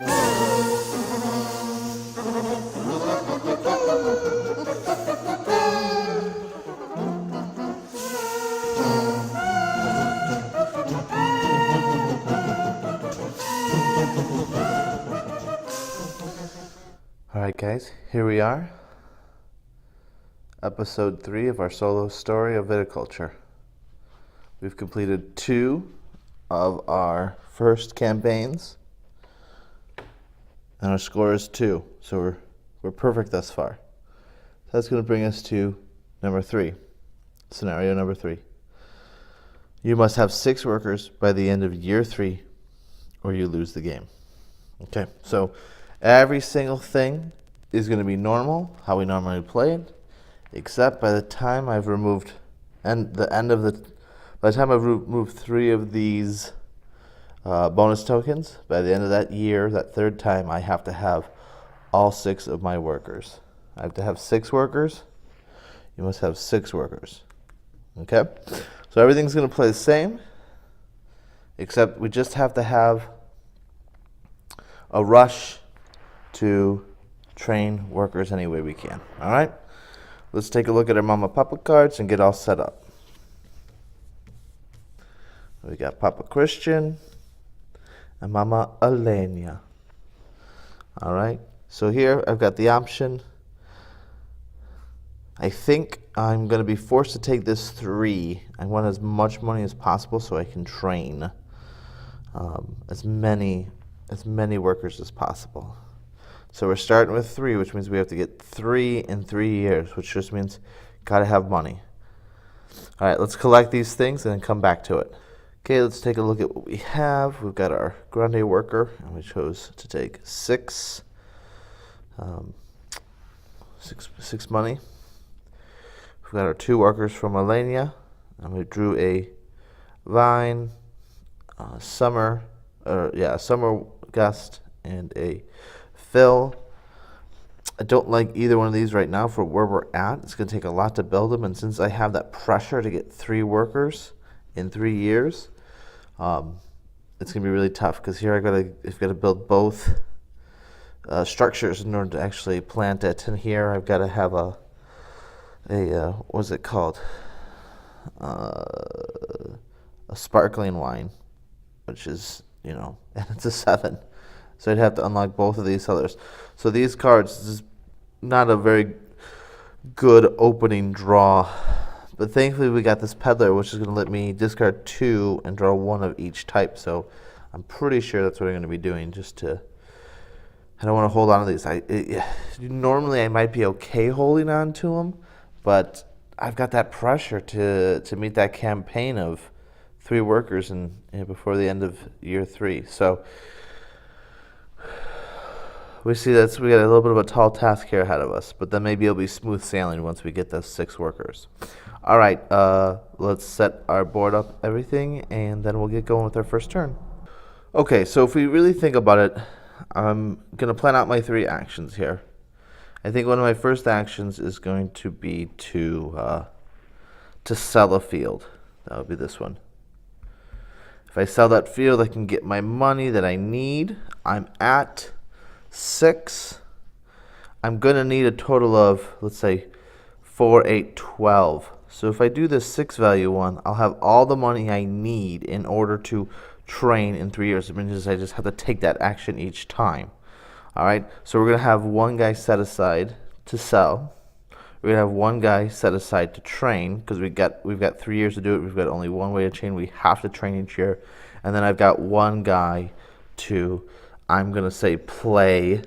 Alright guys, here we are. Episode 3 of our solo story of viticulture. We've completed 2 of our first campaigns. And our score is 2, so we're perfect thus far. So that's going to bring us to number 3, scenario number 3. You must have 6 workers by the end of year 3 or you lose the game. Okay, so every single thing is going to be normal, how we normally play it, except by the time I've removed, by the time I've removed 3 of these bonus tokens, by the end of that year, that third time, I have to have all 6 of my workers. I have to have 6 workers. You must have 6 workers. Okay? So everything's going to play the same, except we just have to have a rush to train workers any way we can. All right? Let's take a look at our Mama Papa cards and get all set up. We got Papa Christian and Mama Elena. All right? So here I've got the option. I think I'm going to be forced to take this 3. I want as much money as possible so I can train as many workers as possible. So we're starting with 3, which means we have to get 3 in 3 years, which just means gotta have money. All right, let's collect these things and then come back to it. Okay, let's take a look at what we have. We've got our grande worker, and we chose to take 6 money. We've got our 2 workers from Elenia, and we drew a vine, summer gust, and a fill. I don't like either one of these right now for where we're at. It's going to take a lot to build them, and since I have that pressure to get 3 workers in 3 years, it's going to be really tough because here I've got to build both structures in order to actually plant it, and here I've got to have a what's it called? A sparkling wine, which is, and it's a 7. So I'd have to unlock both of these sellers. So these cards, this is not a very good opening draw. But thankfully we got this peddler, which is going to let me discard 2 and draw 1 of each type. So I'm pretty sure that's what I'm going to be doing, I don't want to hold on to these. Normally I might be okay holding on to them, but I've got that pressure to meet that campaign of 3 workers before the end of year 3. So we see we got a little bit of a tall task here ahead of us, but then maybe it'll be smooth sailing once we get those 6 workers. All right, let's set our board up, everything, and then we'll get going with our first turn. Okay, so if we really think about it, I'm going to plan out my 3 actions here. I think one of my first actions is going to be to sell a field. That would be this one. If I sell that field, I can get my money that I need. I'm at 6. I'm going to need a total of, let's say, 4, 8, 12. So if I do this 6 value one, I'll have all the money I need in order to train in 3 years. It means I just have to take that action each time. All right, so we're going to have 1 guy set aside to sell. We're going to have 1 guy set aside to train because we've got 3 years to do it. We've got only 1 way to train. We have to train each year. And then I've got 1 guy to, I'm going to say, play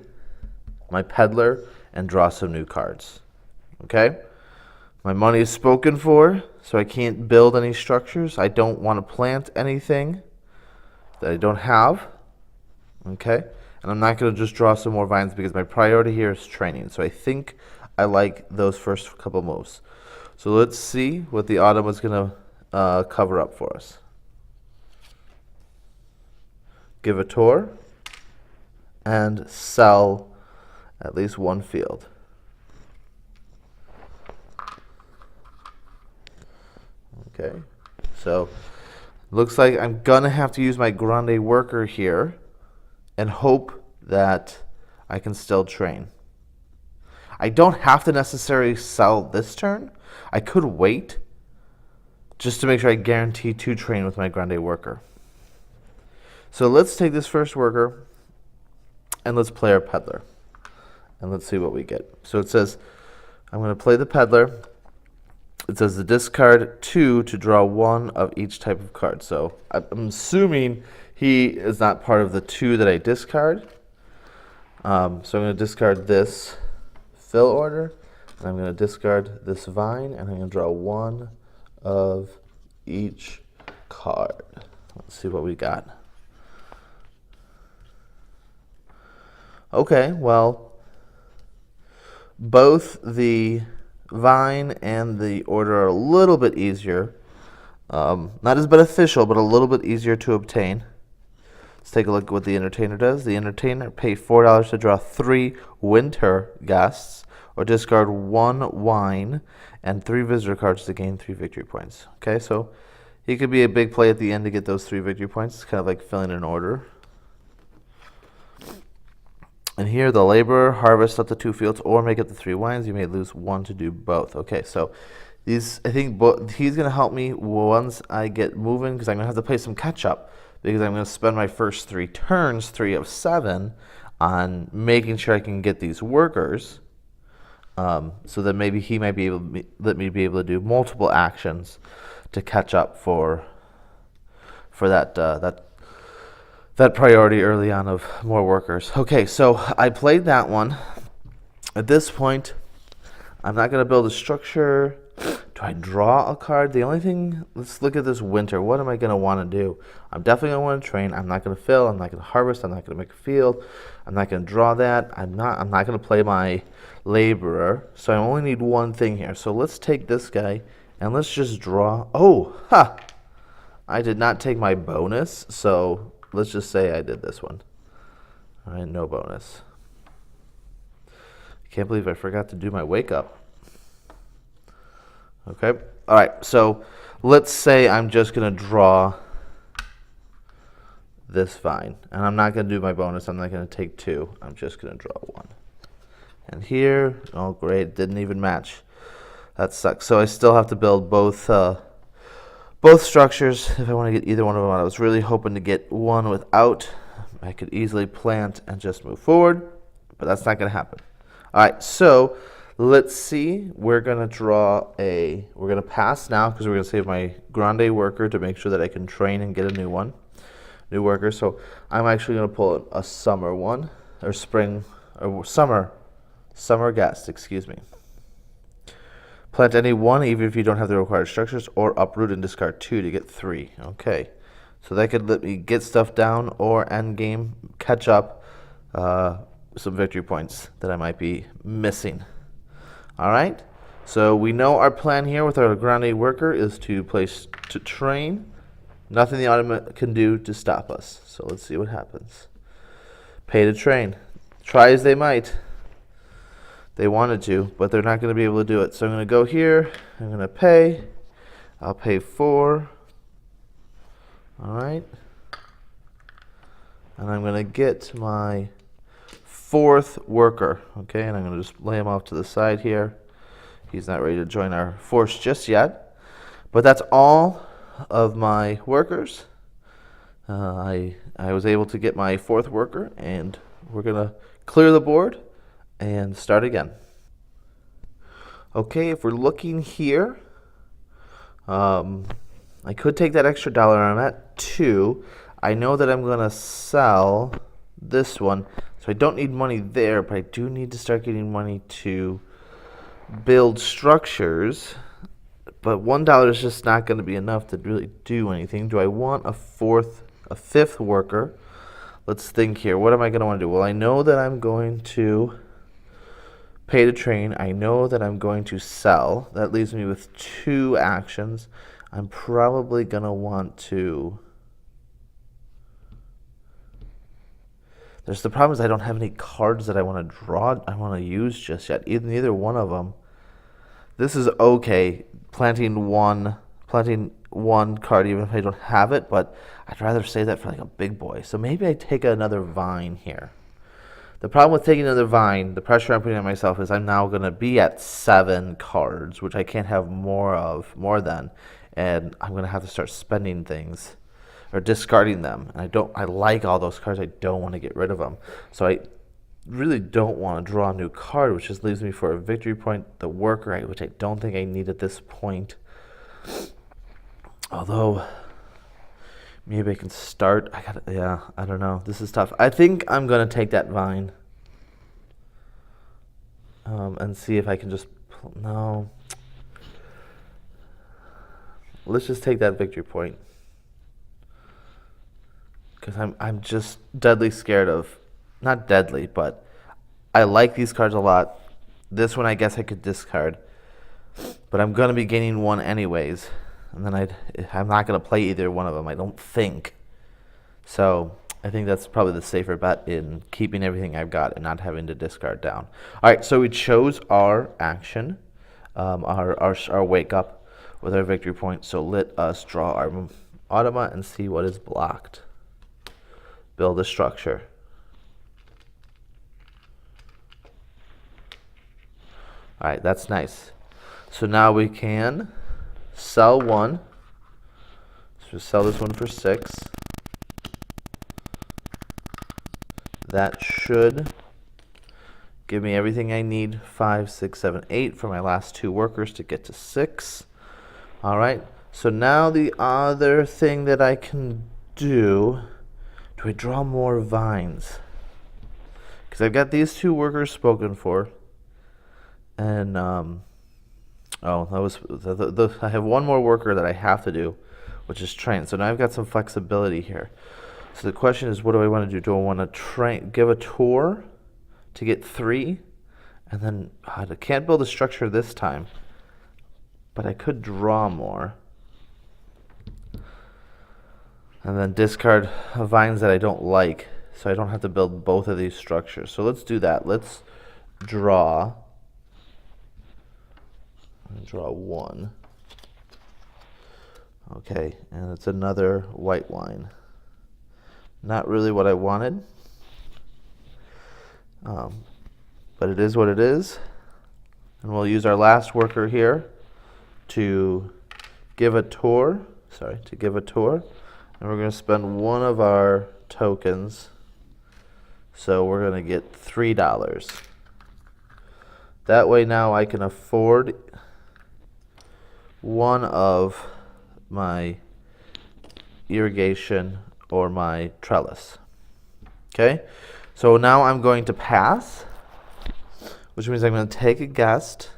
my peddler and draw some new cards. Okay? My money is spoken for, so I can't build any structures. I don't want to plant anything that I don't have. Okay? And I'm not going to just draw some more vines because my priority here is training. So I think I like those first couple moves. So let's see what the autumn is going to cover up for us. Give a tour and sell at least 1 field. Okay, so looks like I'm gonna have to use my grande worker here and hope that I can still train. I don't have to necessarily sell this turn. I could wait just to make sure I guarantee 2 train with my Grande worker. So let's take this first worker and let's play our peddler. And let's see what we get. So it says, I'm going to play the peddler. It says to discard 2 to draw 1 of each type of card. So I'm assuming he is not part of the 2 that I discard. So I'm going to discard this fill order, and I'm going to discard this vine, and I'm going to draw 1 of each card. Let's see what we got. Okay, well, both the vine and the order are a little bit easier. Not as beneficial, but a little bit easier to obtain. Let's take a look at what the entertainer does. The entertainer pays $4 to draw 3 winter guests, or discard 1 wine and 3 visitor cards to gain 3 victory points. Okay, so he could be a big play at the end to get those 3 victory points. It's kind of like filling an order. And here, the laborer harvests up to 2 fields or make up to 3 wines. You may lose 1 to do both. Okay, so these, I think he's going to help me once I get moving, because I'm going to have to play some catch up, because I'm going to spend my first 3 turns, 3 of 7, on making sure I can get these workers, so that maybe he might be able to let me be able to do multiple actions to catch up for that priority early on of more workers. Okay, so I played that one. At this point, I'm not going to build a structure. Do I draw a card? The only thing, let's look at this winter. What am I going to want to do? I'm definitely going to want to train. I'm not going to fill. I'm not going to harvest. I'm not going to make a field. I'm not going to draw that. I'm not going to play my laborer. So I only need one thing here. So let's take this guy and let's just draw. Oh, ha! I did not take my bonus, so let's just say I did this one. All right, no bonus. I can't believe I forgot to do my wake up. Okay, all right, so let's say I'm just going to draw this vine. And I'm not going to do my bonus. I'm not going to take 2. I'm just going to draw 1. And here, oh great, didn't even match. That sucks. So I still have to build both structures if I want to get either one of them out. I was really hoping to get one without. I could easily plant and just move forward, but that's not going to happen. All right, so let's see. We're going to pass now, because we're going to save my Grande worker to make sure that I can train and get a new worker. So I'm actually going to pull a summer one, or spring, or summer guest, excuse me. Plant any 1, even if you don't have the required structures, or uproot and discard 2 to get 3. Okay, so that could let me get stuff down, or end game catch up some victory points that I might be missing. All right, so we know our plan here with our Grande worker is to place to train. Nothing the automaton can do to stop us. So let's see what happens. Pay to train. Try as they might. They wanted to, but they're not going to be able to do it. So I'm going to go here. I'm going to pay. I'll pay 4. All right. And I'm going to get my 4th worker. Okay, and I'm going to just lay him off to the side here. He's not ready to join our force just yet. But that's all of my workers. I was able to get my 4th worker, and we're going to clear the board and start again. Okay, if we're looking here, I could take that extra $1. I'm at 2. I know that I'm going to sell this one, so I don't need money there, but I do need to start getting money to build structures. But $1 is just not going to be enough to really do anything. Do I want a 5th worker? Let's think here. What am I going to want to do? Well, I know that I'm going to pay to train. I know that I'm going to sell. That leaves me with 2 actions. I'm probably going to want to... The problem is I don't have any cards that I want to draw. I want to use just yet. Neither one of them. This is okay, planting one card even if I don't have it, but I'd rather save that for like a big boy. So maybe I take another vine here. The problem with taking another vine, the pressure I'm putting on myself is I'm now going to be at 7 cards, which I can't have more than, and I'm going to have to start spending things or discarding them. And I like all those cards. I don't want to get rid of them. So I really don't want to draw a new card, which just leaves me for a victory point, the worker, which I don't think I need at this point. Although maybe I can start. I don't know. This is tough. I think I'm going to take that vine and see if I can just... No. Let's just take that victory point. Because I'm just deadly scared of... Not deadly, but I like these cards a lot. This one I guess I could discard. But I'm going to be gaining one anyways. And then I'm not going to play either one of them, I don't think. So I think that's probably the safer bet in keeping everything I've got and not having to discard down. All right, so we chose our action, our wake up with our victory point. So let us draw our automa and see what is blocked. Build a structure. All right, that's nice. So now we can sell one. So sell this one for 6. That should give me everything I need, 5, 6, 7, 8 for my last 2 workers to get to 6. All right, so now the other thing that I can do I draw more vines? Because I've got these 2 workers spoken for. And, that was, I have one more worker that I have to do, which is train. So now I've got some flexibility here. So the question is, what do I want to do? Do I want to give a tour to get 3? And then I can't build a structure this time, but I could draw more. And then discard vines that I don't like, so I don't have to build both of these structures. So let's do that. Let's draw. Draw 1. Okay, and it's another white wine. Not really what I wanted, but it is what it is. And we'll use our last worker here to give a tour. And we're going to spend one of our tokens. So we're going to get $3. That way now I can afford one of my irrigation or my trellis. Okay? So now I'm going to pass, which means I'm going to take a guest.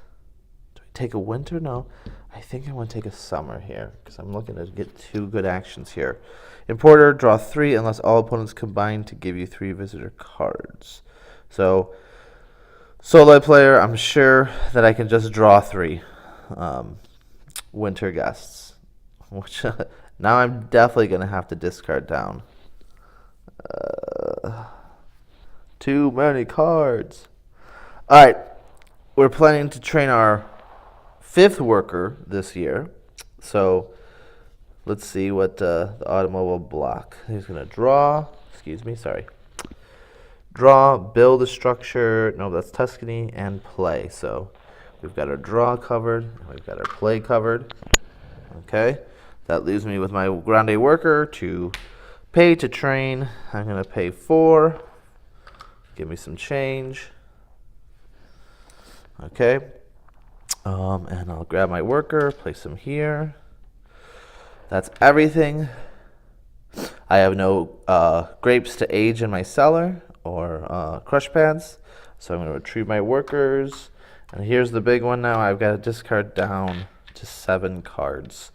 Do I take a winter? No. I think I want to take a summer here because I'm looking to get 2 good actions here. Importer, draw 3 unless all opponents combine to give you 3 visitor cards. So, solo player, I'm sure that I can just draw 3 winter guests, which now I'm definitely going to have to discard down. Too many cards. All right, we're planning to train our 5th worker this year. So let's see what the automobile block. He's going to draw. Draw, build a structure. No, that's Tuscany, and play. So we've got our draw covered. And we've got our play covered. Okay. That leaves me with my grande worker to pay to train. I'm going to pay 4. Give me some change. Okay. And I'll grab my worker, place him here. That's everything. I have no grapes to age in my cellar or crush pads, so I'm going to retrieve my workers. And here's the big one now. I've got to discard down to 7 cards.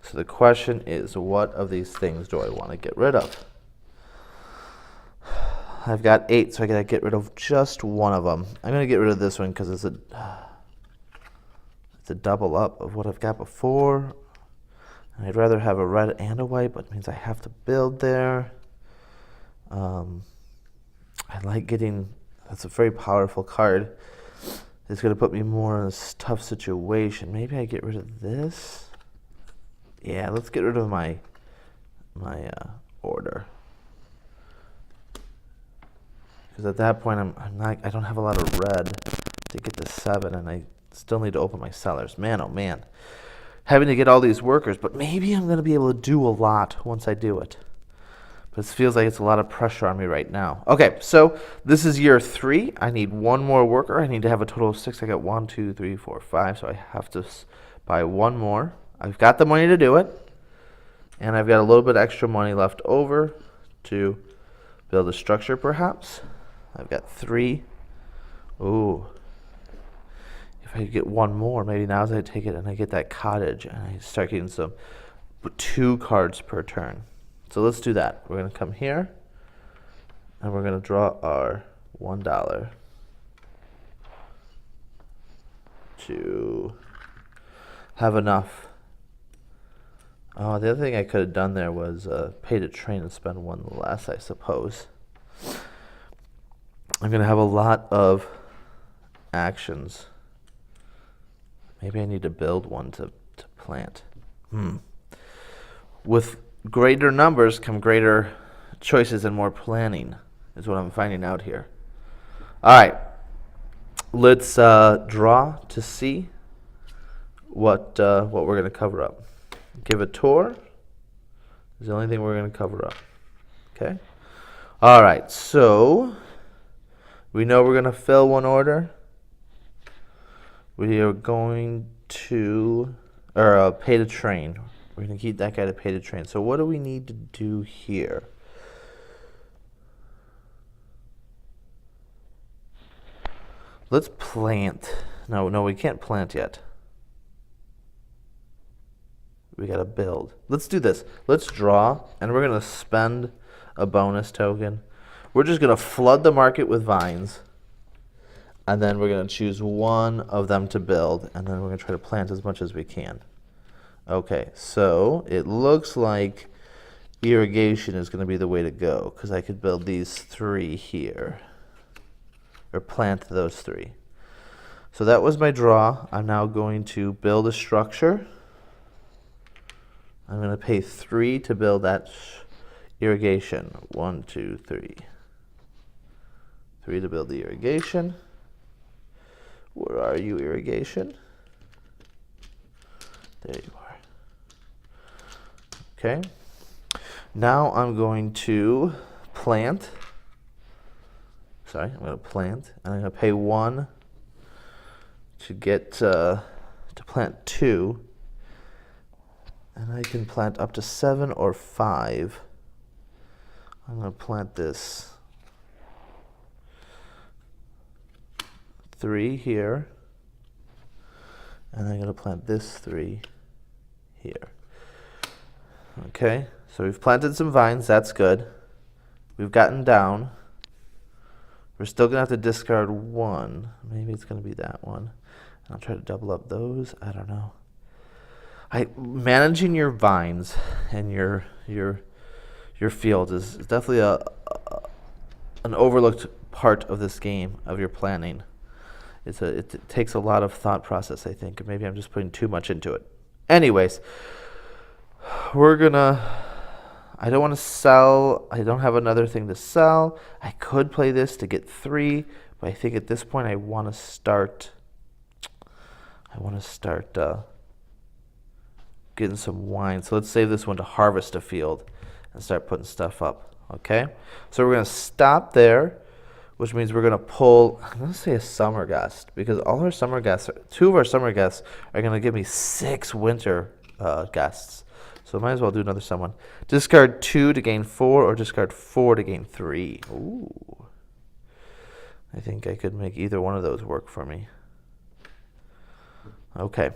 So the question is, what of these things do I want to get rid of? I've got 8, so I got to get rid of just one of them. I'm going to get rid of this one because it's a double up of what I've got before. And I'd rather have a red and a white, but it means I have to build there. I like getting, that's a very powerful card. It's going to put me more in a tough situation. Maybe I get rid of this. Yeah, let's get rid of my order. Because at that point, I don't have a lot of red to get to 7, and I still need to open my cellars. Man, oh man. Having to get all these workers, but maybe I'm going to be able to do a lot once I do it. But it feels like it's a lot of pressure on me right now. Okay, so this is year 3. I need one more worker. I need to have a total of 6. I got 1, 2, 3, 4, 5, so I have to buy one more. I've got the money to do it, and I've got a little bit extra money left over to build a structure, perhaps. I've got 3. Ooh. If I get one more, maybe now as I take it and I get that cottage and I start getting 2 cards per turn. So let's do that. We're going to come here and we're going to draw our $1 to have enough. Oh, the other thing I could have done there was pay to train and spend 1 less, I suppose. I'm going to have a lot of actions. Maybe I need to build one to plant. With greater numbers come greater choices and more planning, is what I'm finding out here. All right. Let's draw to see what we're going to cover up. Give a tour is the only thing we're going to cover up. Okay? All right. So we know we're going to fill 1 order. We are going to, pay to train. We're going to keep that guy to pay to train. So what do we need to do here? Let's plant. No, we can't plant yet. We got to build. Let's do this. Let's draw, and we're going to spend a bonus token. We're just going to flood the market with vines. And then we're going to choose one of them to build, and then we're going to try to plant as much as we can. Okay, so it looks like irrigation is going to be the way to go, because I could build these 3 here, or plant those 3. So that was my draw. I'm now going to build a structure. I'm going to pay 3 to build that irrigation. 1, 2, 3. 3 to build the irrigation. Where are you, irrigation? There you are. Okay. Now I'm going to plant. Sorry, I'm going to plant. And I'm going to pay 1 to get to plant 2. And I can plant up to 7 or 5. I'm going to plant this 3 here, and I'm going to plant this 3 here. Okay, so we've planted some vines. That's good. We've gotten down. We're still going to have to discard 1. Maybe it's going to be that one. I'll try to double up those. I don't know. Managing your vines and your field is definitely an overlooked part of this game, of your planning. It takes a lot of thought process, I think, and maybe I'm just putting too much into it. Anyways, I don't want to sell. I don't have another thing to sell. I could play this to get 3, but I think at this point I want to start getting some wine. So let's save this one to harvest a field and start putting stuff up. Okay? So we're going to stop there, which means we're going to pull, I'm going to say a summer gust, because all our summer gusts, 2 of our summer gusts are going to give me 6 winter gusts. So I might as well do another someone. Discard 2 to gain 4, or discard 4 to gain 3. Ooh. I think I could make either one of those work for me. Okay.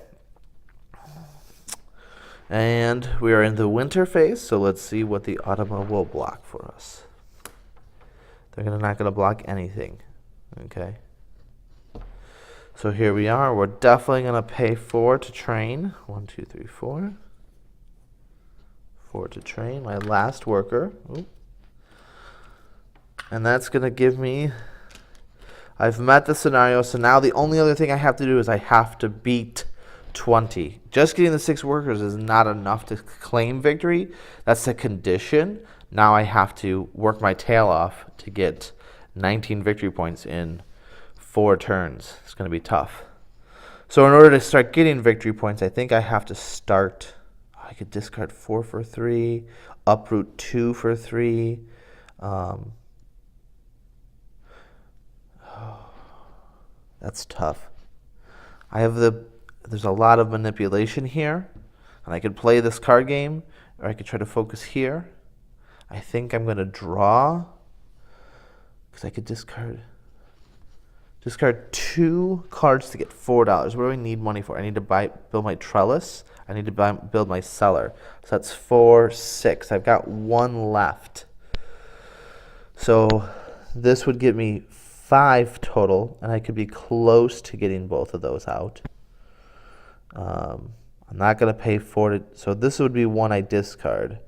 And we are in the winter phase, so let's see what the Automa will block for us. They're not going to block anything. Okay. So here we are. We're definitely going to pay 4 to train. 1, 2, 3, 4. 4 to train. My last worker. Ooh. And that's going to give me... I've met the scenario, so now the only other thing I have to do is I have to beat 20. Just getting the 6 workers is not enough to claim victory. That's the condition. Now I have to work my tail off to get 19 victory points in 4 turns. It's going to be tough. So in order to start getting victory points, I think I have to start. I could discard 4 for 3, uproot 2 for 3. That's tough. There's a lot of manipulation here, and I could play this card game, or I could try to focus here. I think I'm going to draw, because I could discard 2 cards to get $4. What do I need money for? I need to build my trellis. I need to build my cellar. So that's 4, 6. I've got 1 left. So this would give me 5 total, and I could be close to getting both of those out. I'm not going to pay for it. So this would be one I discard.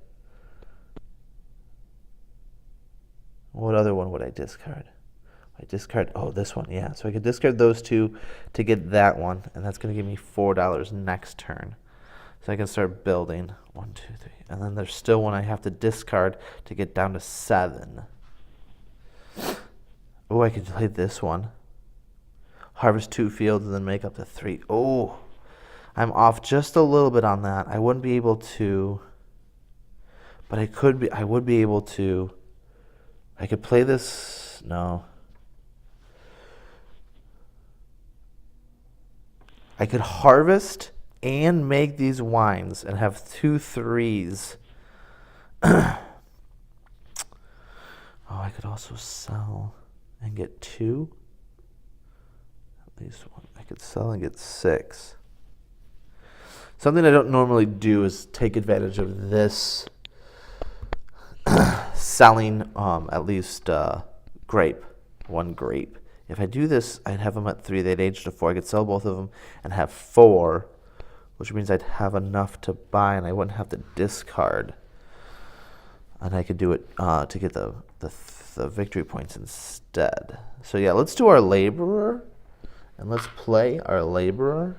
What other one would I discard? I discard, this one, yeah. So I could discard those 2 to get that one, and that's going to give me $4 next turn. So I can start building. 1, 2, 3. And then there's still one I have to discard to get down to 7. Oh, I could play this one. Harvest 2 fields and then make up to 3. Oh, I'm off just a little bit on that. I wouldn't be able to, but I would be able to. I could play this. No. I could harvest and make these wines and have 2 3s. I could also sell and get 2. At least one. I could sell and get 6. Something I don't normally do is take advantage of this selling at least grape, 1 grape. If I do this, I'd have them at 3. They'd age to 4. I could sell both of them and have 4, which means I'd have enough to buy, and I wouldn't have to discard. And I could do it to get the victory points instead. So yeah, let's do our laborer, and let's play our laborer.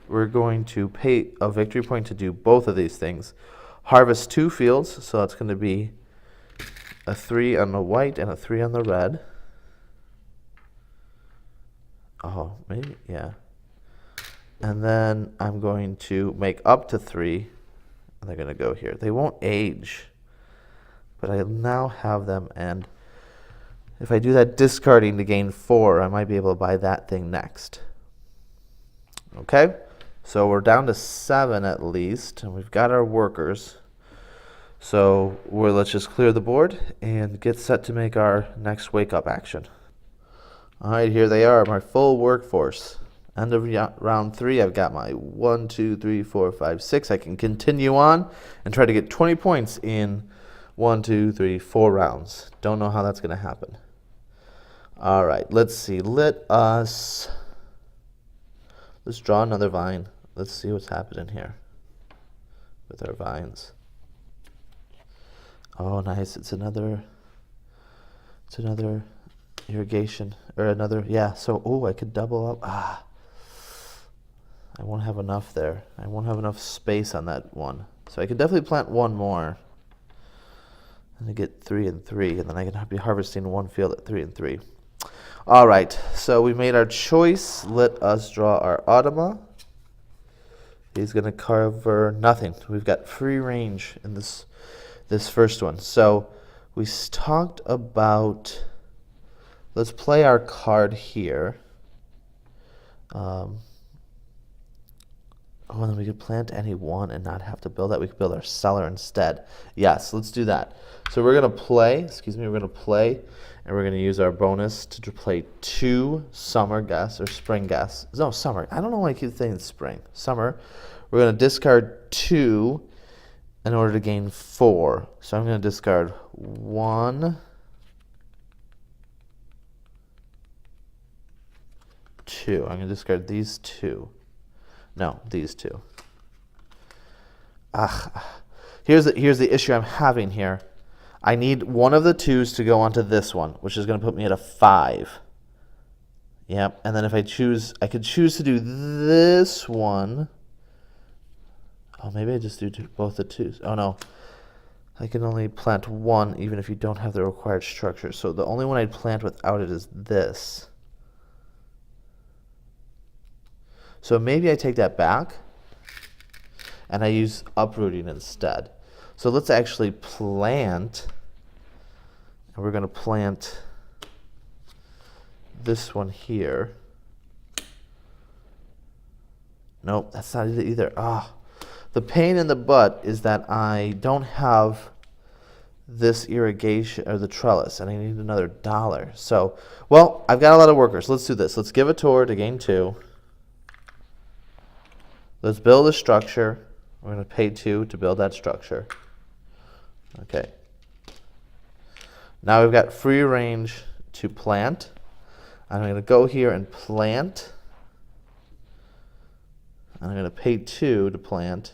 We're going to pay a victory point to do both of these things. Harvest 2 fields, so that's going to be a 3 on the white and a 3 on the red. Oh, maybe, yeah. And then I'm going to make up to 3, and they're going to go here. They won't age, but I now have them, and if I do that discarding to gain 4, I might be able to buy that thing next. Okay, so we're down to 7 at least, and we've got our workers. So let's just clear the board and get set to make our next wake-up action. All right, here they are, my full workforce. End of round 3, I've got my 1, 2, 3, 4, 5, 6. I can continue on and try to get 20 points in 1, 2, 3, 4 rounds. Don't know how that's going to happen. All right, let's see. Let's draw another vine. Let's see what's happening here with our vines. Oh, nice. It's another irrigation, or another, yeah. So, I could double up. I won't have enough there. I won't have enough space on that one. So I could definitely plant 1 more. And I get 3 and 3, and then I can be harvesting 1 field at 3 and 3. All right, so we made our choice. Let us draw our automa. He's going to cover nothing. We've got free range in this first one. So we talked about, let's play our card here. And then we could plant any one and not have to build that. We could build our cellar instead. Yes, let's do that. So we're going to play, and we're going to use our bonus to play 2 summer guests, or spring guests. No, summer. I don't know why I keep thinking spring. Summer. We're going to discard 2 in order to gain 4. So I'm going to discard 1, 2. I'm going to discard these 2. No, these 2. Here's the issue I'm having here. I need one of the 2s to go onto this one, which is going to put me at a 5. Yep, and then if I could choose to do this one. Oh, maybe I just do both the 2s. Oh, no. I can only plant one even if you don't have the required structure. So the only one I'd plant without it is this. So maybe I take that back and I use uprooting instead. So let's actually plant, and we're going to plant this one here. Nope, that's not it either. The pain in the butt is that I don't have this irrigation or the trellis, and I need another $1. So, well, I've got a lot of workers. Let's do this. Let's give a tour to gain 2. Let's build a structure. We're going to pay 2 to build that structure. Okay. Now we've got free range to plant. I'm going to go here and plant. I'm going to pay 2 to plant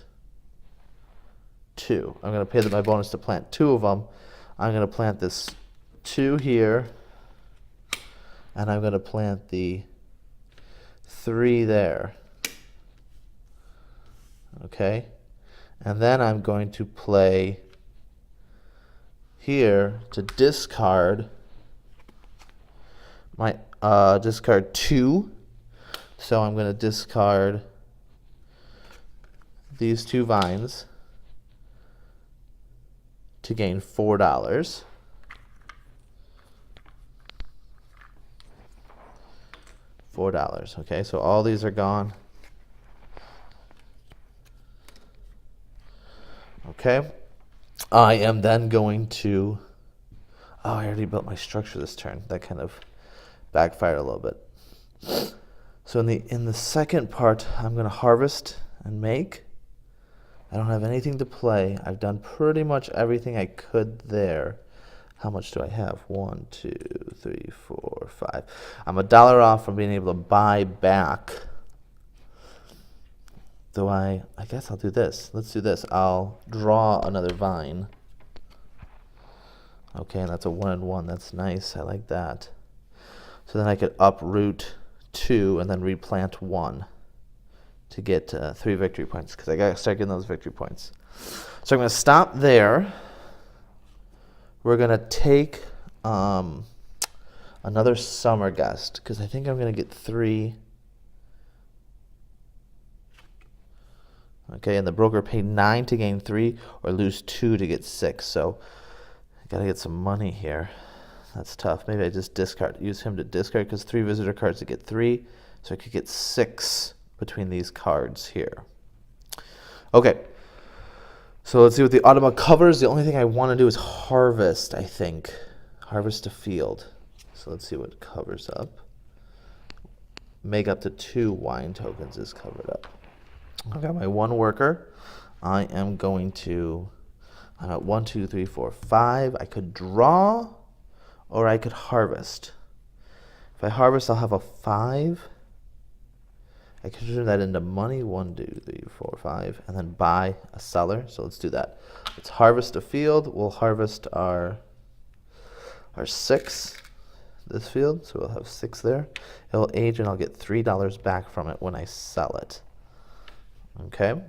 2. I'm going to pay my bonus to plant 2 of them. I'm going to plant this 2 here, and I'm going to plant the 3 there. Okay, and then I'm going to play here to discard my discard 2. So I'm going to discard these 2 vines to gain $4. $4. Okay, so all these are gone. Okay, I am then going to, I already built my structure this turn. That kind of backfired a little bit. So in the second part, I'm going to harvest and make. I don't have anything to play. I've done pretty much everything I could there. How much do I have? 1, 2, 3, 4, 5. I'm $1 off from being able to buy back. Though I guess I'll do this. Let's do this. I'll draw another vine. Okay, and that's a 1 and 1. That's nice. I like that. So then I could uproot 2 and then replant 1 to get 3 victory points, because I got to start getting those victory points. So I'm going to stop there. We're going to take another summer guest, because I think I'm going to get 3. Okay, and the broker paid 9 to gain 3 or lose 2 to get 6. So I got to get some money here. That's tough. Maybe I just use him to discard, because 3 visitor cards to get 3. So I could get 6 between these cards here. Okay, so let's see what the Automa covers. The only thing I want to do is harvest, I think. Harvest a field. So let's see what covers up. Make up to 2 wine tokens is covered up. I've got my 1 worker. I am going to, I'm at 1, 2, 3, 4, 5. I could draw or I could harvest. If I harvest, I'll have a 5. I can turn that into money, 1, 2, 3, 4, 5, and then buy a seller. So let's do that. Let's harvest a field. We'll harvest our 6, this field. So we'll have 6 there. It'll age, and I'll get $3 back from it when I sell it. Okay.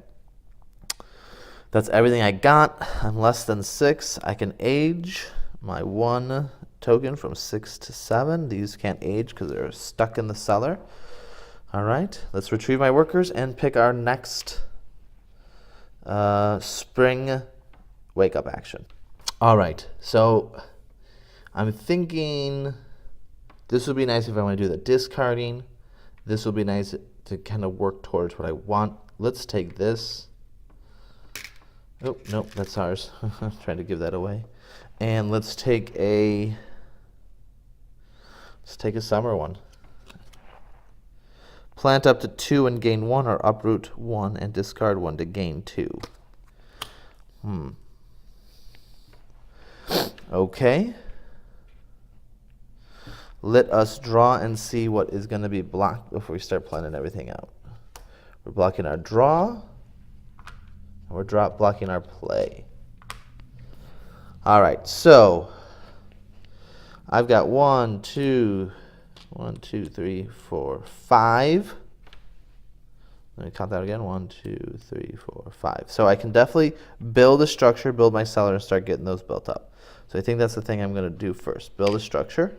That's everything I got. I'm less than 6. I can age my 1 token from 6 to 7. These can't age because they're stuck in the cellar. All right, let's retrieve my workers and pick our next spring wake-up action. All right, so I'm thinking this would be nice if I want to do the discarding. This would be nice to kind of work towards what I want. Let's take this. Oh, nope, that's ours. I'm trying to give that away. And let's take a summer one. Plant up to 2 and gain 1, or uproot 1 and discard 1 to gain 2. Okay. Let us draw and see what is going to be blocked before we start planning everything out. We're blocking our draw, and we're blocking our play. All right, so I've got 1, 2, 3, 4, 5 Let me count that again. 1, 2, 3, 4, 5. So I can definitely build a structure, build my cellar, and start getting those built up. So I think that's the thing I'm going to do first. Build a structure.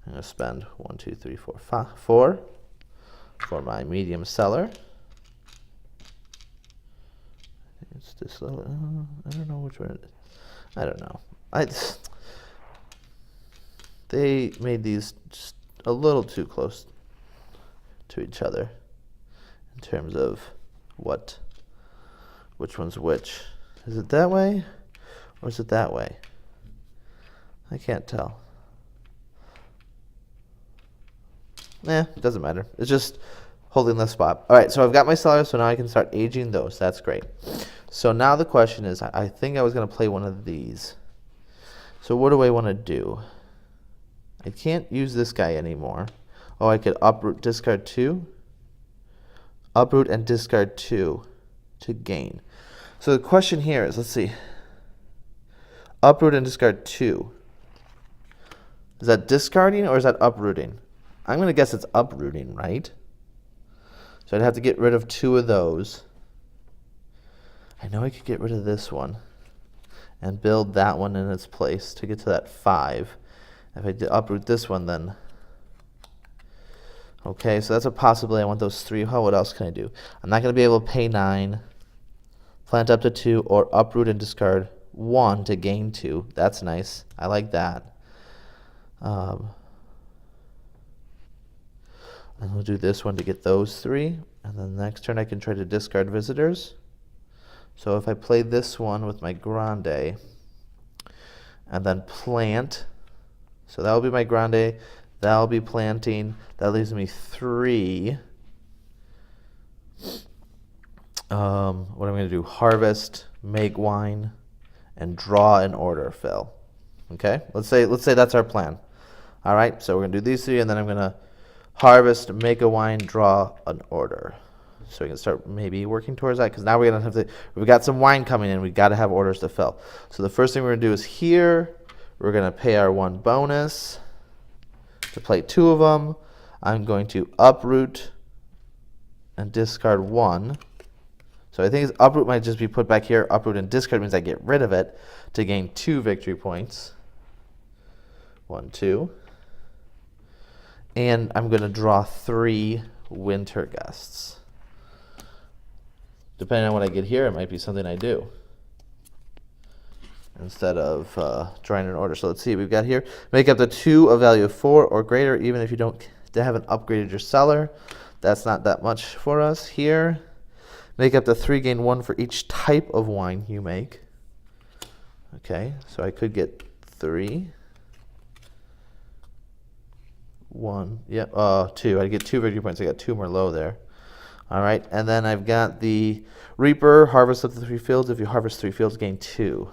I'm going to spend 1, 2, 3, 4, 5, 4 for my medium cellar. It's this little. I don't know which one it is. I don't know. They made these just a little too close to each other in terms of which one's which. Is it that way or is it that way? I can't tell. It doesn't matter. It's just holding the spot. All right, so I've got my cellar, so now I can start aging those. That's great. So now the question is, I think I was going to play one of these. So what do I want to do? I can't use this guy anymore. Oh, I could uproot, discard 2. Uproot and discard 2 to gain. So the question here is, let's see. Uproot and discard 2. Is that discarding or is that uprooting? I'm going to guess it's uprooting, right? So I'd have to get rid of 2 of those. I know I could get rid of this one and build that one in its place to get to that 5. If I uproot this one, then... Okay, so that's a possibility. I want those 3. Oh, what else can I do? I'm not going to be able to pay 9, plant up to 2, or uproot and discard 1 to gain 2. That's nice. I like that. And we'll do this one to get those 3. And then the next turn I can try to discard visitors. So if I play this one with my Grande and then plant, so that will be my Grande, that will be planting, that leaves me 3. What I'm going to do, harvest, make wine, and draw an order, Phil. Okay, let's say that's our plan. All right, so we're going to do these 3, and then I'm going to harvest, make a wine, draw an order. So we can start maybe working towards that, because now we're going to have to, we've got some wine coming in, we've got to have orders to fill. So the first thing we're going to do is here, we're going to pay our 1 bonus to play 2 of them. I'm going to uproot and discard 1. So I think uproot might just be put back here. Uproot and discard means I get rid of it to gain 2 victory points. 1, 2. And I'm going to draw 3 winter guests. Depending on what I get here, it might be something I do instead of drawing an order. So let's see, we've got here, make up to 2 of value of 4 or greater, even if you haven't upgraded your cellar. That's not that much for us here. Make up to 3, gain 1 for each type of wine you make. Okay, so I could get 3. 1, yeah, 2. I get 2 victory points. I got 2 more low there. All right, and then I've got the Reaper, harvest up to 3 fields. If you harvest 3 fields, gain 2.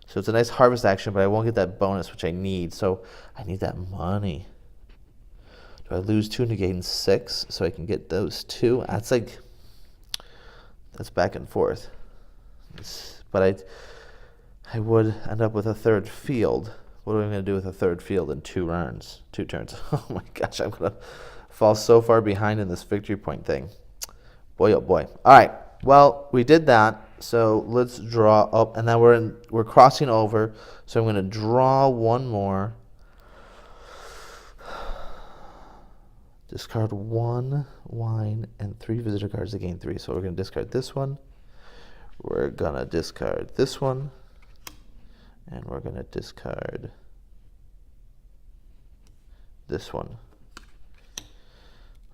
So it's a nice harvest action, but I won't get that bonus, which I need. So I need that money. Do I lose 2 to gain 6 so I can get those 2? That's back and forth. But I would end up with a 3rd field. What am I going to do with a 3rd field in 2 turns? Oh my gosh, I'm going to fall so far behind in this victory point thing. Boy, oh boy. All right, well, we did that. So let's draw up, and then we're crossing over. So I'm going to draw 1 more. Discard 1 wine and 3 visitor cards to gain 3. So we're going to discard this one. We're going to discard this one. And we're going to discard this one.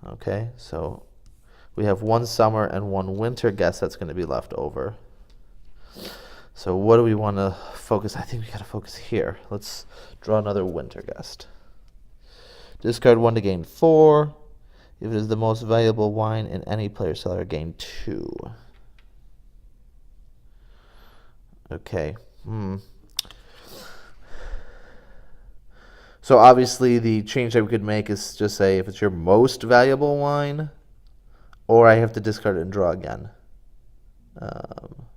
Okay, so we have 1 summer and 1 winter guest that's going to be left over. So what do we want to focus? I think we got to focus here. Let's draw another winter guest. Discard 1 to gain 4. If it is the most valuable wine in any player's cellar, gain 2. Okay. So obviously the change that we could make is just say if it's your most valuable wine, or I have to discard it and draw again. I'm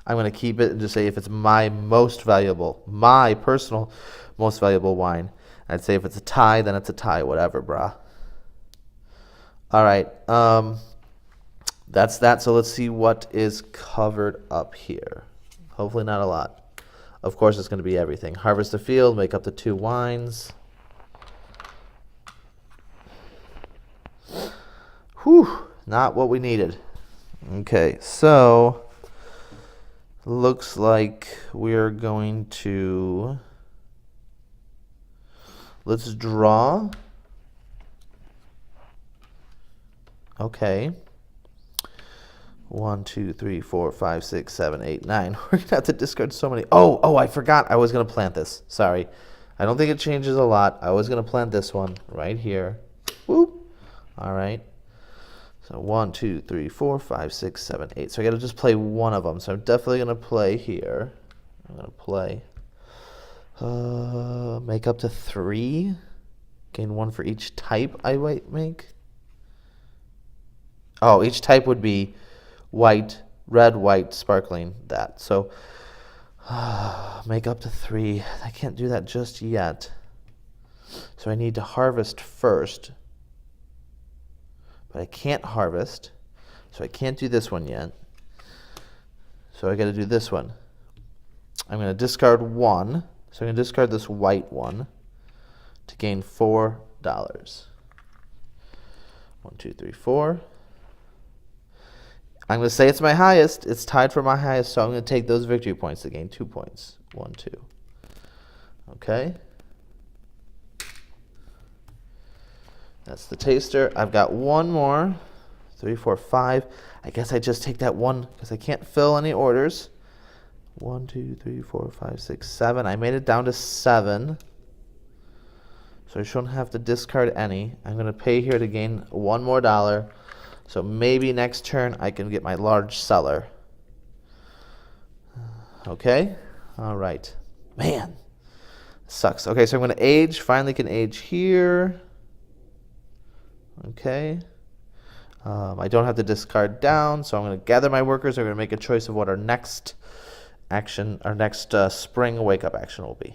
going to keep it and just say if it's my personal most valuable wine. I'd say if it's a tie, then it's a tie, whatever, brah. All right. That's that. So let's see what is covered up here. Hopefully not a lot. Of course, it's going to be everything. Harvest the field, make up the 2 wines. Whew, not what we needed. Okay, so looks like we're going to, let's draw. Okay. 1, 2, 3, 4, 5, 6, 7, 8, 9. We're gonna have to discard so many. Oh, I forgot. I was gonna plant this. Sorry. I don't think it changes a lot. I was gonna plant this one right here. Whoop. All right. So 1, 2, 3, 4, 5, 6, 7, 8. So I gotta just play one of them. So I'm definitely gonna play here. I'm gonna play. Make up to 3. Gain 1 for each type I might make. Oh, each type would be white, red, white, sparkling, that. So make up to 3. I can't do that just yet. So I need to harvest first. But I can't harvest. So I can't do this one yet. So I got to do this one. I'm going to discard 1. So I'm going to discard this white one to gain $4. 1, 2, 3, 4. I'm going to say it's my highest. It's tied for my highest, so I'm going to take those victory points to gain 2 points. 1, 2. Okay. That's the taster. I've got one more. 3, 4, 5. I guess I just take that one because I can't fill any orders. 1, 2, 3, 4, 5, 6, 7. I made it down to 7. So I shouldn't have to discard any. I'm going to pay here to gain $1 more. So maybe next turn I can get my large seller. Okay? All right. Man, sucks. Okay, so I'm going to age. Finally can age here. Okay. I don't have to discard down, so I'm going to gather my workers. I'm going to make a choice of what our next action, our next spring wake-up action will be.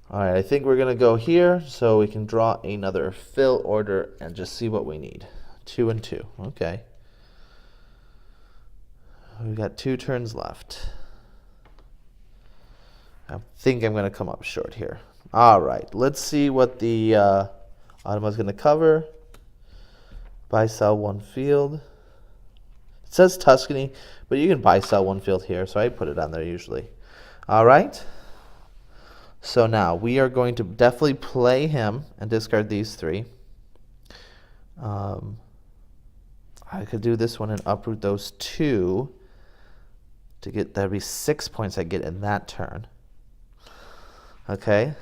All right, I think we're going to go here so we can draw another fill order and just see what we need. 2 and 2. Okay. We've got 2 turns left. I think I'm going to come up short here. All right, let's see what the Automa is going to cover. Buy, sell 1 field. It says Tuscany, but you can buy, sell 1 field here, so I put it on there usually. All right. So now we are going to definitely play him and discard these 3. I could do this one and uproot those 2 to get, that'd be 6 points I get in that turn. Okay.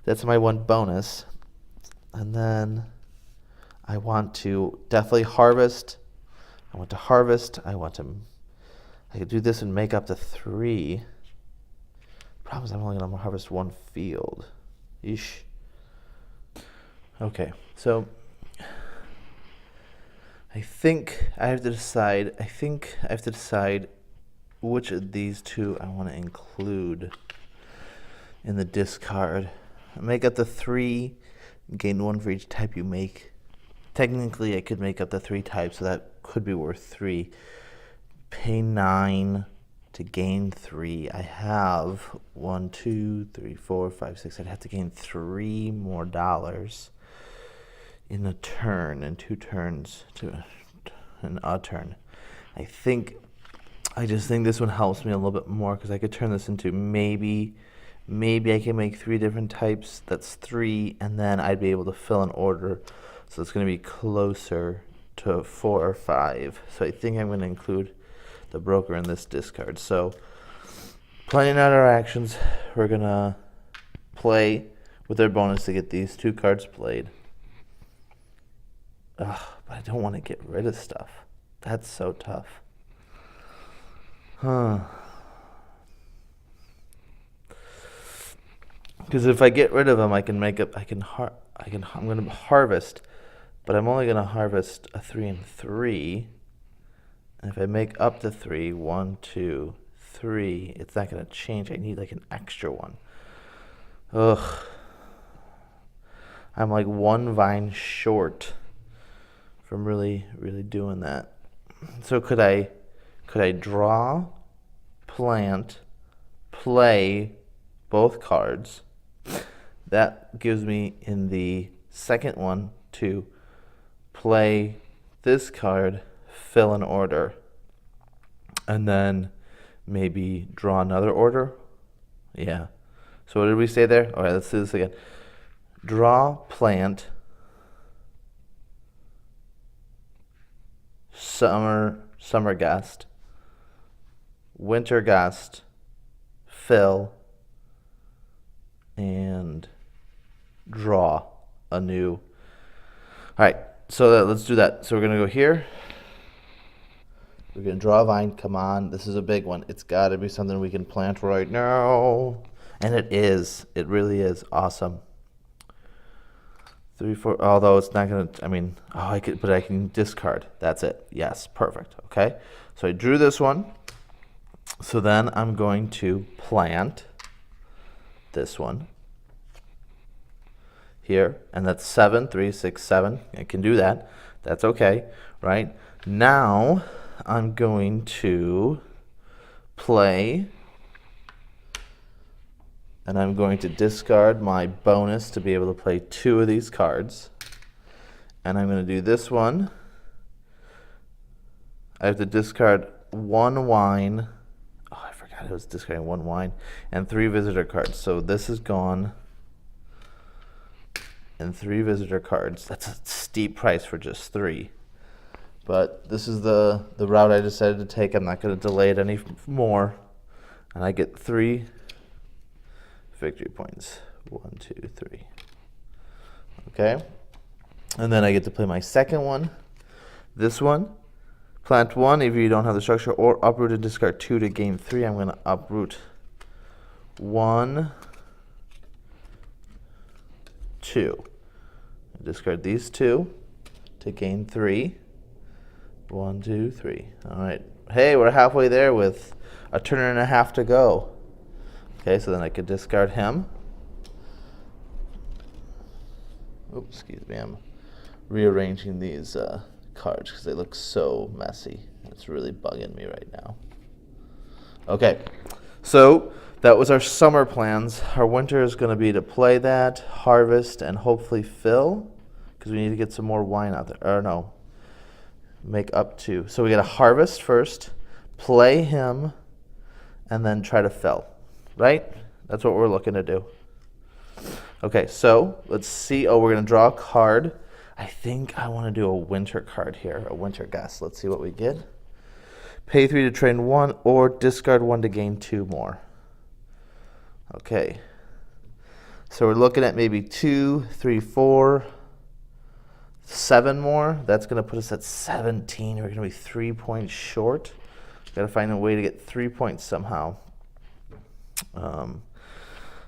That's my 1 bonus. And then I want to definitely harvest. I want to harvest. I could do this and make up to 3. Problem is I'm only going to harvest 1 field. Yeesh. Okay, so I think I have to decide. Which of these 2 I want to include in the discard. Make up the 3, gain 1 for each type you make. Technically, I could make up the 3 types, so that could be worth 3. Pay 9 to gain 3. I have 1, 2, 3, 4, 5, 6. I'd have to gain $3 more in a turn, in 2 turns, in a turn. I just think this one helps me a little bit more because I could turn this into maybe I can make 3 different types. That's 3, and then I'd be able to fill an order. So it's going to be closer to 4 or 5. So I think I'm going to include the broker in this discard. So planning out our actions, we're going to play with our bonus to get these 2 cards played. Ugh, but I don't want to get rid of stuff. That's so tough. Huh. Because if I get rid of them, I can make up. I'm going to harvest, but I'm only going to harvest a 3 and 3. And if I make up to 3, 1, 2, 3, it's not going to change. I need like an extra one. Ugh. I'm like one vine short from really doing that. So could I draw, plant, play both cards? That gives me in the second one to play this card, fill an order, and then maybe draw another order. Yeah. So what did we say there? All right, let's do this again. Draw, plant, summer gust, winter gust, fill, and draw a new. All right, so let's do that. So we're gonna go here. We're gonna draw a vine. Come on, this is a big one. It's got to be something we can plant right now, and it is. It really is awesome. 3, 4. Although it's not gonna. I mean, I could, but I can discard. That's it. Yes, perfect. Okay. So I drew this one. So then I'm going to plant this one here, and that's 7, 3, 6, 7. I can do that. That's okay, right? Now I'm going to play, and I'm going to discard my bonus to be able to play 2 of these cards. And I'm going to do this one. I have to discard 1 wine. Oh, I forgot I was discarding 1 wine and 3 visitor cards. So this is gone. And 3 visitor cards. That's a steep price for just 3. But this is the route I decided to take. I'm not going to delay it any more. And I get 3 victory points. 1, 2, 3. Okay. And then I get to play my second one. This one. Plant 1 if you don't have the structure, or uproot and discard 2 to gain 3. I'm going to uproot 1, 2. Discard these 2 to gain 3. 1, 2, 3. All right. Hey, we're halfway there with a turn and a half to go. Okay, so then I could discard him. Oops, excuse me. I'm rearranging these cards because they look so messy. It's really bugging me right now. Okay, so that was our summer plans. Our winter is going to be to play that, harvest, and hopefully fill, because we need to get some more wine out there. Or no, make up to. So we got to harvest first, play him, and then try to fill, right? That's what we're looking to do. Okay, so let's see. Oh, we're going to draw a card. I think I want to do a winter card here, a winter gust. Let's see what we get. Pay 3 to train 1, or discard 1 to gain 2 more. Okay. So we're looking at maybe 2, 3, 4, 7 more. That's going to put us at 17. We're going to be 3 points short. Got to find a way to get 3 points somehow.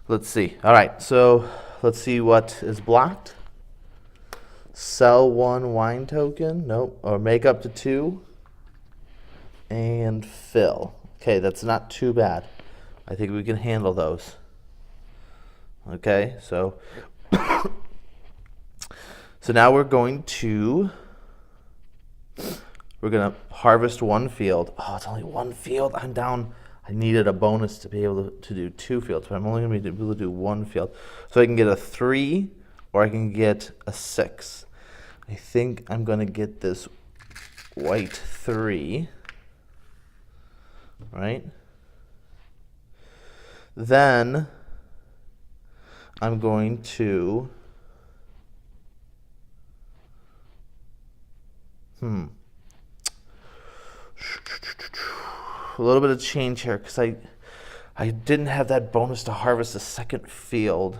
Let's see. All right, so let's see what is blocked. Sell 1 wine token. Nope. Or make up to 2. And fill. Okay, that's not too bad. I think we can handle those. Okay, so so now we're going to harvest 1 field. Oh, it's only 1 field. I'm down. I needed a bonus to be able to do 2 fields, but I'm only going to be able to do 1 field. So I can get a 3 or I can get a 6. I think I'm going to get this white 3, right? Then I'm going to a little bit of change here, because I didn't have that bonus to harvest a second field.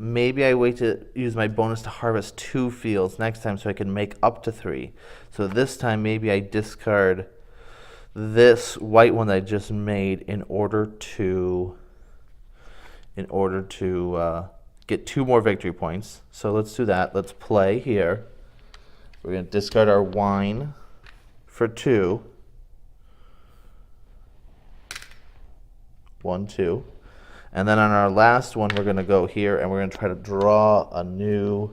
Maybe I wait to use my bonus to harvest 2 fields next time so I can make up to 3. So this time maybe I discard this white one that I just made in order to get 2 more victory points. So let's do that. Let's play here. We're going to discard our wine for 2. 1, 2. And then on our last one, we're going to go here and we're going to try to draw a new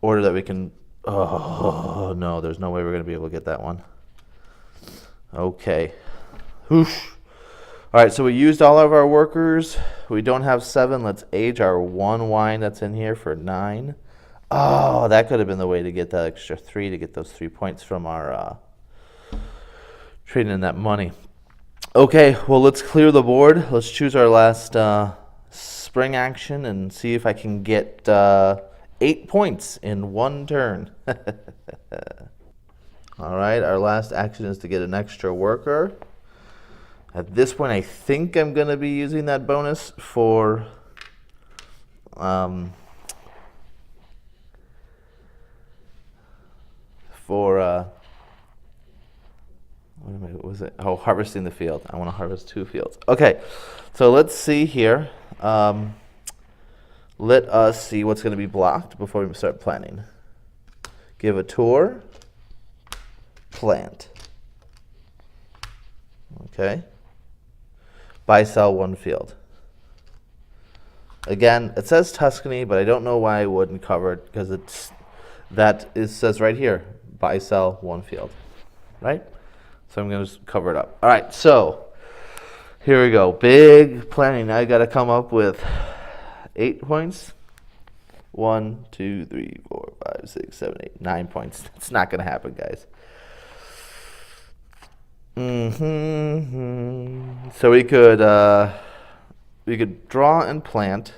order that we can. Oh, no, there's no way we're going to be able to get that one. Okay. Whoosh. All right, so we used all of our workers. We don't have 7. Let's age our 1 wine that's in here for 9. Oh, that could have been the way to get that extra 3 to get those 3 points from our trading in that money. Okay, well, let's clear the board. Let's choose our last spring action and see if I can get 8 points in 1 turn. All right, our last action is to get an extra worker. At this point, I think I'm going to be using that bonus for what was it? Oh, harvesting the field. I want to harvest 2 fields. Okay, so let's see here. Let us see what's going to be blocked before we start planting. Give a tour. Plant. Okay. Buy, sell 1 field. Again, it says Tuscany, but I don't know why I wouldn't cover it because it says right here, buy, sell 1 field, right? So I'm going to just cover it up. All right, so here we go. Big planning. I got to come up with 8 points. 1, 2, 3, 4, 5, 6, 7, 8, 9 points. It's not going to happen, guys. So we could draw and plant.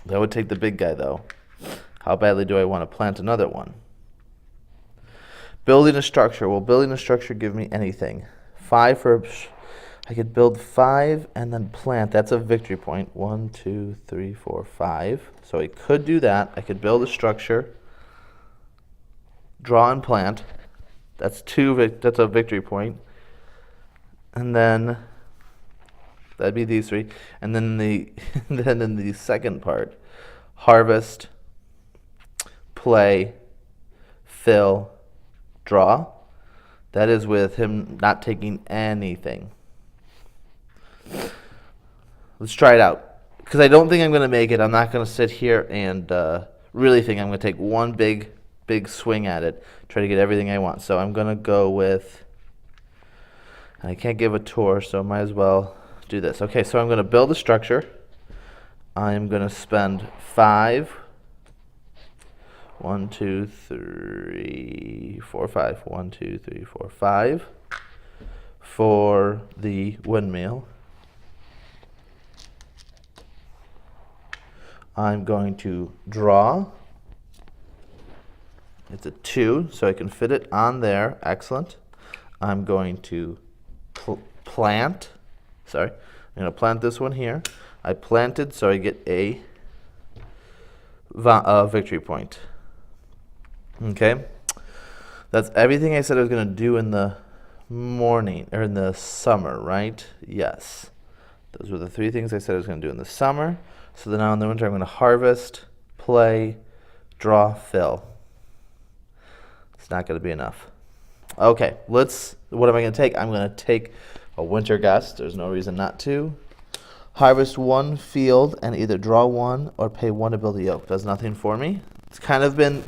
That would take the big guy, though. How badly do I want to plant another one? Building a structure. Will building a structure give me anything? 5 for. I could build 5 and then plant. That's a victory point. 1, 2, 3, 4, 5. So I could do that. I could build a structure. Draw and plant. That's 2. That's a victory point. And then that'd be these 3. And then then in the second part, harvest, play, fill, draw. That is with him not taking anything. Let's try it out. Because I don't think I'm going to make it. I'm not going to sit here and really think I'm going to take one big swing at it. Try to get everything I want. So I'm going to go with. I can't give a tour, so I might as well do this. Okay, so I'm going to build a structure. I'm going to spend 5. 1, 2, 3, 4, 5. 1, 2, 3, 4, 5 for the windmill. I'm going to draw. It's a 2, so I can fit it on there. Excellent. I'm going to plant. Sorry. I'm going to plant this one here. I planted, so I get a victory point. Okay. That's everything I said I was going to do in the morning, or in the summer, right? Yes. Those were the 3 things I said I was going to do in the summer. So then now in the winter, I'm going to harvest, play, draw, fill. It's not going to be enough. Okay, what am I going to take? I'm going to take a winter gust. There's no reason not to. Harvest 1 field and either draw 1 or pay 1 to build a yoke. Does nothing for me. It's kind of been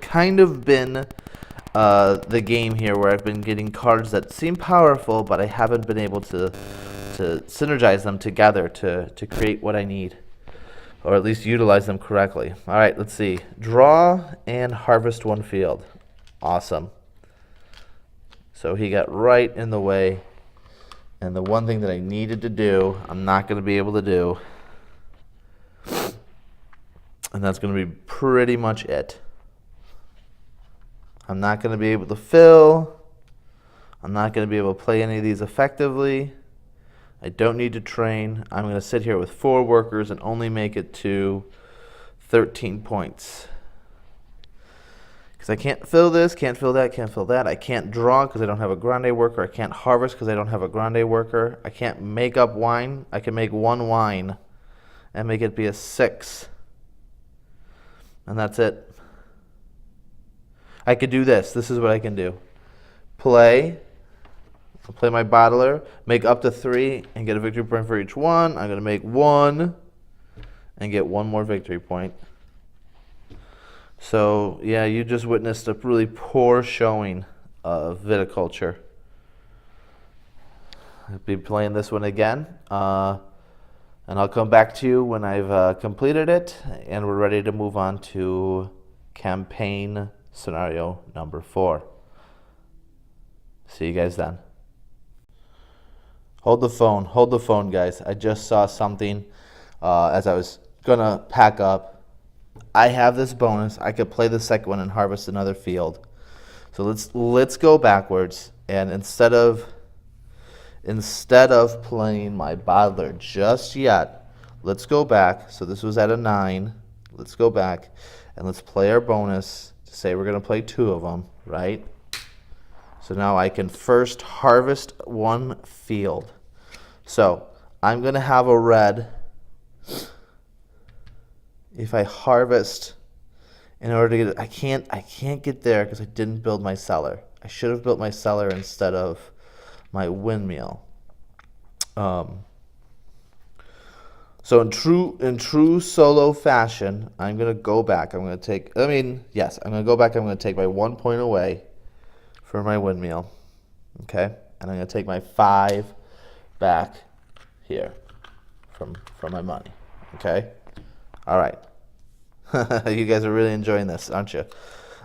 the game here where I've been getting cards that seem powerful, but I haven't been able to synergize them together to create what I need, or at least utilize them correctly. All right, let's see. Draw and harvest 1 field. Awesome. So he got right in the way, and the one thing that I needed to do, I'm not going to be able to do, and that's going to be pretty much it. I'm not going to be able to fill. I'm not going to be able to play any of these effectively. I don't need to train. I'm going to sit here with 4 workers and only make it to 13 points. Because I can't fill this, can't fill that, can't fill that. I can't draw because I don't have a grande worker. I can't harvest because I don't have a grande worker. I can't make up wine. I can make 1 wine and make it be a 6. And that's it. I could do this. This is what I can do. Play. I'll play my bottler, make up to 3, and get a victory point for each one. I'm going to make 1, and get one more victory point. So, yeah, you just witnessed a really poor showing of Viticulture. I'll be playing this one again, and I'll come back to you when I've completed it, and we're ready to move on to campaign scenario number 4. See you guys then. Hold the phone, guys. I just saw something as I was gonna pack up. I have this bonus. I could play the second one and harvest another field. So let's go backwards, and instead of playing my bottler just yet, let's go back. So this was at a 9. Let's go back and let's play our bonus to say we're gonna play 2 of them, right? So now I can first harvest one field. So I'm gonna have a red. If I harvest, in order to get it, I can't get there because I didn't build my cellar. I should have built my cellar instead of my windmill. So in true solo fashion, I'm gonna go back. I'm gonna go back. I'm gonna take my 1 point away for my windmill. Okay, and I'm gonna take my 5 back here from my money. Okay. All right. You guys are really enjoying this, aren't you?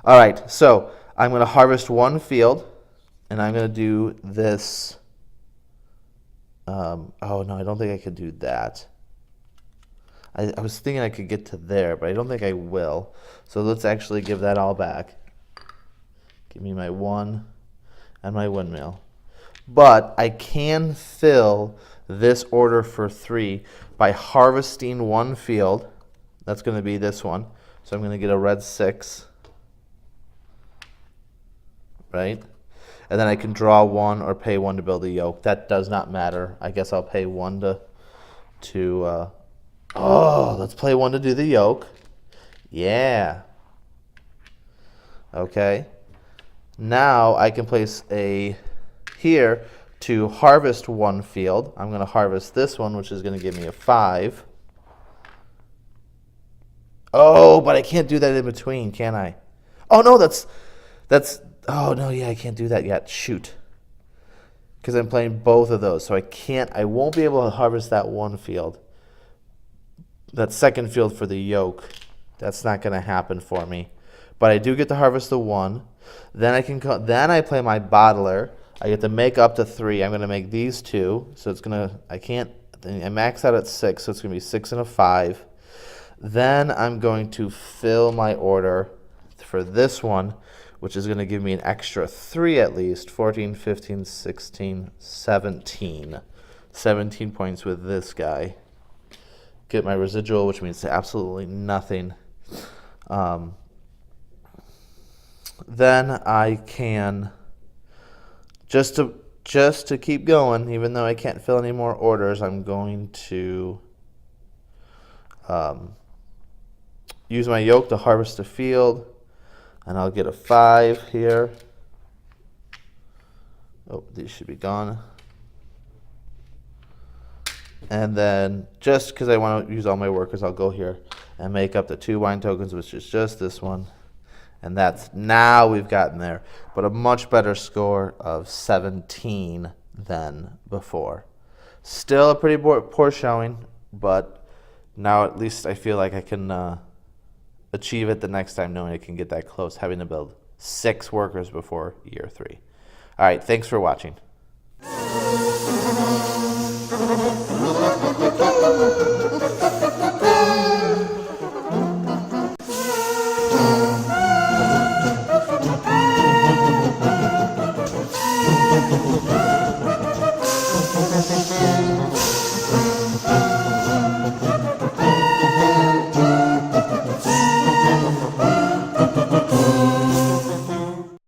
All right, so I'm going to harvest one field, and I'm going to do this. Oh, no, I don't think I could do that. I was thinking I could get to there, but I don't think I will. So let's actually give that all back. Give me my 1 and my windmill. But I can fill this order for 3 by harvesting one field. That's going to be this one. So I'm going to get a red 6. Right? And then I can draw 1 or pay 1 to build a yoke. That does not matter. I guess I'll pay 1 let's play 1 to do the yoke. Yeah. Okay. Now I can place a here to harvest one field. I'm going to harvest this one, which is going to give me a 5. Oh, but I can't do that in between, can I? Oh, no, oh, no, yeah, I can't do that yet. Shoot. Because I'm playing both of those, so I won't be able to harvest that one field. That second field for the yoke, that's not going to happen for me. But I do get to harvest the 1. Then I play my bottler. I get to make up to 3. I'm going to make these 2, so I max out at 6, so it's going to be 6 and a 5. Then I'm going to fill my order for this one, which is going to give me an extra 3 at least. 14, 15, 16, 17. 17 points with this guy. Get my residual, which means absolutely nothing. Then I can, just to keep going, even though I can't fill any more orders, I'm going to use my yoke to harvest a field, and I'll get a 5 here. Oh, these should be gone. And then, just because I want to use all my workers, I'll go here and make up the 2 wine tokens, which is just this one. And now we've gotten there. But a much better score of 17 than before. Still a pretty poor showing, but now at least I feel like I can achieve it the next time, knowing I can get that close, having to build 6 workers before year 3. All right, thanks for watching.